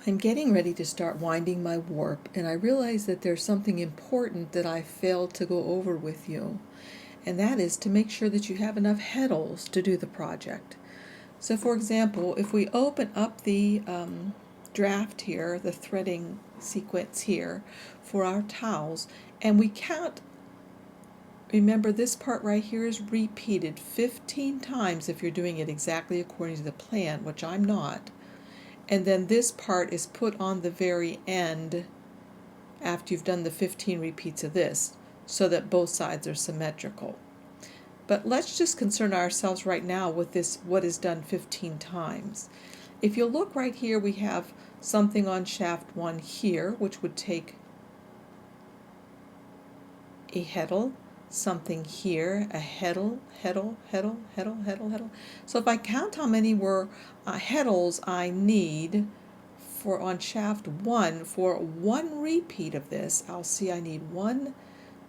I'm getting ready to start winding my warp, and I realize that there's something important that I failed to go over with you, and that is to make sure that you have enough heddles to do the project. So for example, if we open up the draft here, the threading sequence here for our towels, and we count, remember this part right here is repeated 15 times if you're doing it exactly according to the plan, which I'm not. And then this part is put on the very end after you've done the 15 repeats of this, so that both sides are symmetrical. But let's just concern ourselves right now with this, what is done 15 times. If you look right here, we have something on shaft 1 here, which would take a heddle, something here, a heddle, heddle, heddle, heddle, heddle, heddle. So if I count how many were heddles I need for on shaft 1 for one repeat of this, I'll see I need 1,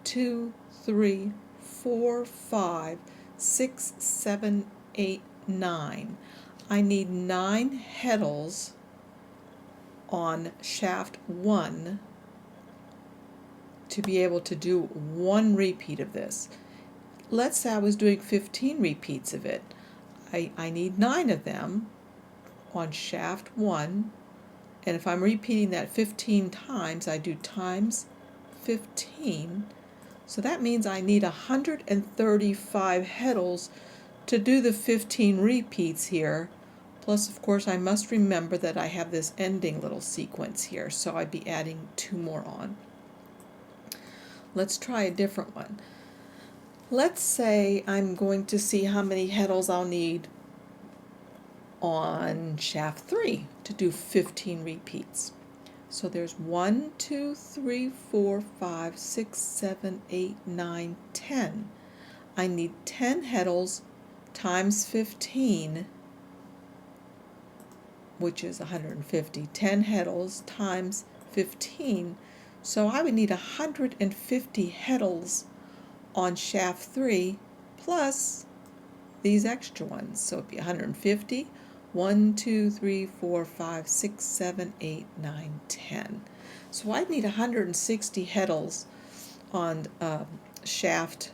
2, 3, 4, 5, 6, 7, 8, 9. I need 9 heddles on shaft 1 to be able to do one repeat of this. Let's say I was doing 15 repeats of it. I need 9 of them on shaft 1, and if I'm repeating that 15 times, I do times 15. So that means I need 135 heddles to do the 15 repeats here. Plus, of course, I must remember that I have this ending little sequence here, so I'd be adding 2 more on. Let's try a different one. Let's say I'm going to see how many heddles I'll need on shaft 3 to do 15 repeats. So there's 1, 2, 3, 4, 5, 6, 7, 8, 9, 10. I need 10 heddles times 15, which is 150. 10 heddles times 15. So I would need 150 heddles on shaft 3 plus these extra ones. So it'd be 150. 1, 2, 3, 4, 5, 6, 7, 8, 9, 10. So I need 160 heddles on shaft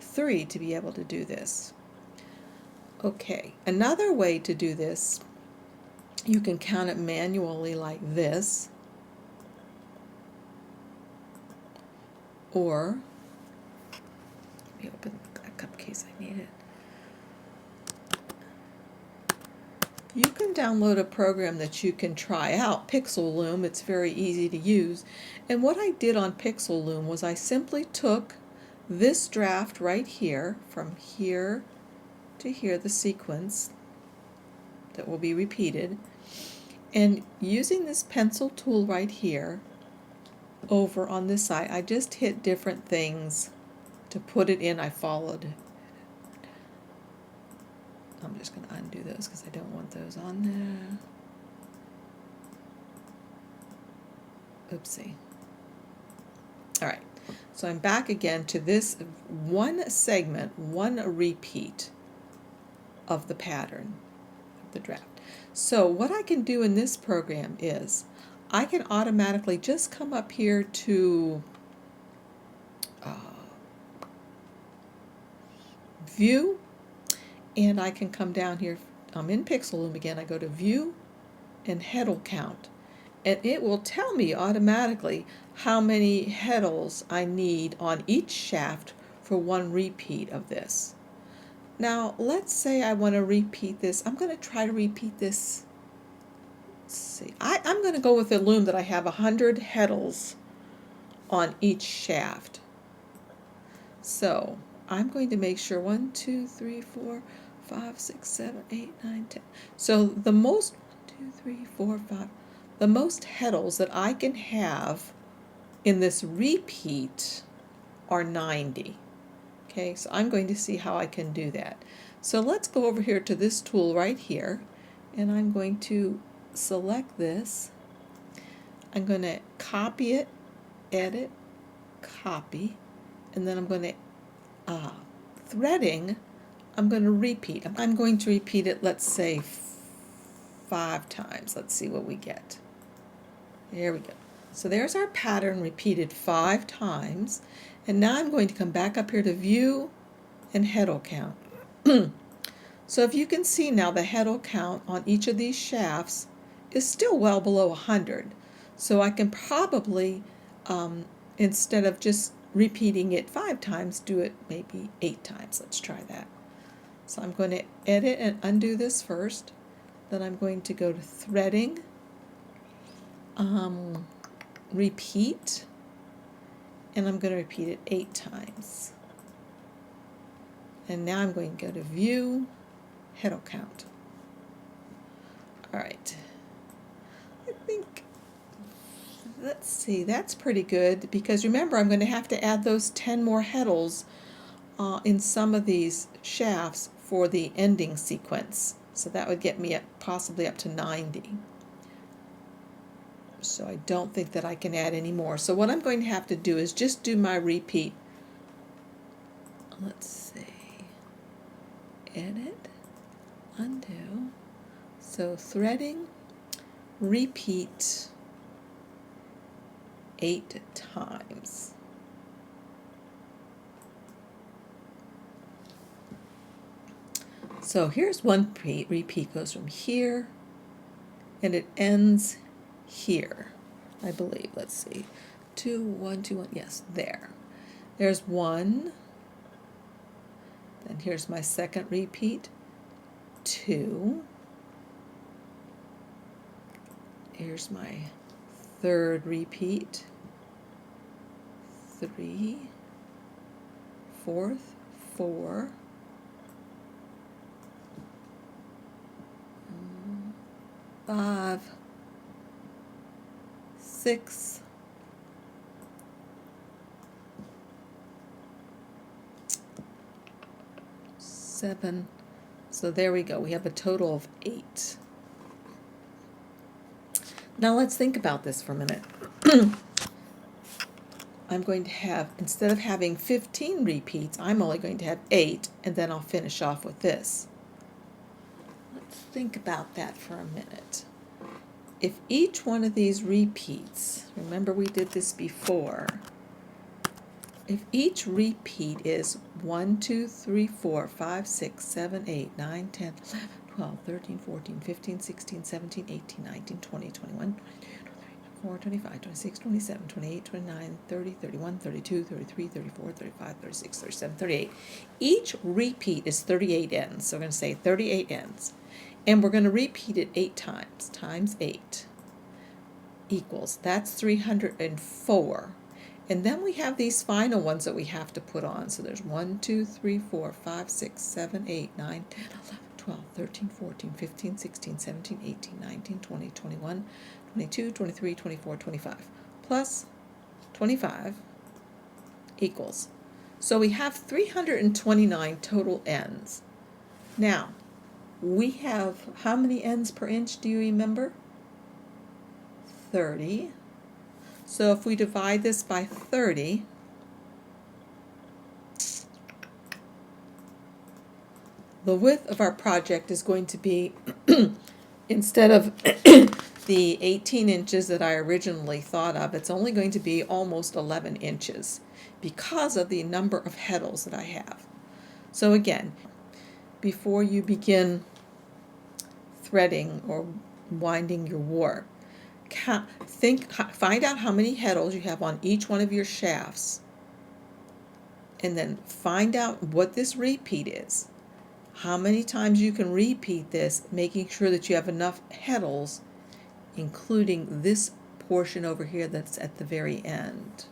3 to be able to do this. Okay, another way to do this, you can count it manually like this, or let me open that cup case, I need it. You can download a program that you can try out, Pixel Loom. It's very easy to use. And what I did on Pixel Loom was I simply took this draft right here, from here to here, the sequence that will be repeated, and using this pencil tool right here over on this side, I just hit different things to put it in. I followed. I'm just going to undo those because I don't want those on there. Oopsie. All right, so I'm back again to this one segment, one repeat of the pattern, of the draft. So what I can do in this program is I can automatically just come up here to View, and I can come down here. I'm in Pixel Loom again. I go to View and Heddle Count, and it will tell me automatically how many heddles I need on each shaft for one repeat of this. Now let's say I want to repeat this. I'm going to try to repeat this. Let's see. I'm going to go with the loom that I have 100 heddles on each shaft. So I'm going to make sure 1, 2, 3, 4, 5, 6, 7, 8, 9, 10. So the most 1, 2, 3, 4, 5. The most heddles that I can have in this repeat are 90. Okay, so I'm going to see how I can do that. So let's go over here to this tool right here, and I'm going to select this. I'm going to copy it, edit, copy, and then I'm going to threading, I'm going to repeat. I'm going to repeat it, let's say 5 times. Let's see what we get. There we go. So there's our pattern repeated 5 times. And now I'm going to come back up here to view and heddle count. So if you can see now, the heddle count on each of these shafts is still well below 100. So I can probably, instead of just repeating it 5 times, do it maybe 8 times. Let's try that. So I'm going to edit and undo this first. Then I'm going to go to threading, repeat, and I'm going to repeat it 8 times. And now I'm going to go to view, heddle count. All right. I think, let's see, that's pretty good, because remember, I'm going to have to add those 10 more heddles in some of these shafts for the ending sequence. So that would get me up, possibly up to 90. So I don't think that I can add any more. So what I'm going to have to do is just do my repeat. Let's see. Edit, undo. So threading, repeat 8 times. So here's one repeat goes from here and it ends here, I believe. Let's see. 2, 1, 2, 1. Yes, there. There's 1. Then here's my second repeat. 2. Here's my third repeat. 3. Fourth, 4. 5, 6, 7. So there we go. We have a total of 8. Now let's think about this for a minute. I'm going to have, instead of having 15 repeats, I'm only going to have 8, and then I'll finish off with this. Let's think about that for a minute. If each one of these repeats, remember we did this before, if each repeat is 1, 2, 3, 4, 5, 6, 7, 8, 9, 10, 11, 12, 13, 14, 15, 16, 17, 18, 19, 20, 21, 22, 23, 24, 25, 26, 27, 28, 29, 30, 31, 32, 33, 34, 35, 36, 37, 38. Each repeat is 38 ends. So we're going to say 38 ends. And we're going to repeat it 8 times. Times 8 equals, that's 304. And then we have these final ones that we have to put on. So there's 1, 2, 3, 4, 5, 6, 7, 8, 9, 10, 11, 12, 13, 14, 15, 16, 17, 18, 19, 20, 21, 22, 23, 24, 25. Plus 25 equals. So we have 329 total ends. Now, we have how many ends per inch, do you remember? 30. So if we divide this by 30, the width of our project is going to be, instead of the 18 inches that I originally thought of, it's only going to be almost 11 inches because of the number of heddles that I have. So again, before you begin threading or winding your warp, find out how many heddles you have on each one of your shafts, and then find out what this repeat is, how many times you can repeat this, making sure that you have enough heddles, including this portion over here that's at the very end.